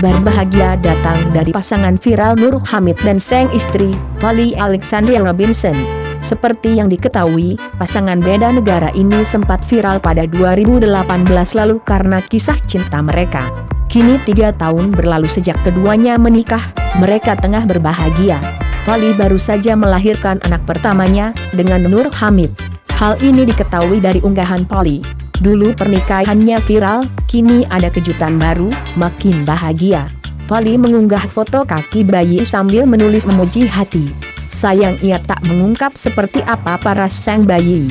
kabar bahagia datang dari pasangan viral Nur Hamid dan sang istri, Polly Alexandria Robinson. Seperti yang diketahui, pasangan beda negara ini sempat viral pada 2018 lalu karena kisah cinta mereka. Kini 3 tahun berlalu sejak keduanya menikah, mereka tengah berbahagia. Polly baru saja melahirkan anak pertamanya, dengan Nur Hamid. Hal ini diketahui dari unggahan Polly. Dulu pernikahannya viral, kini ada kejutan baru, makin bahagia. Polly mengunggah foto kaki bayi sambil menulis memuji hati. Sayang ia tak mengungkap seperti apa paras sang bayi.